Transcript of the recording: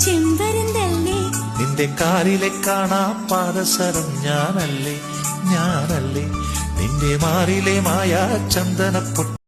ചെമ്പരുന്തല്ലേ നിന്റെ കാലിലെ കാണാ പാദസരം ഞാനല്ലേ നിന്റെ മാറിലെ മായ ചന്ദനപ്പൊട്ട്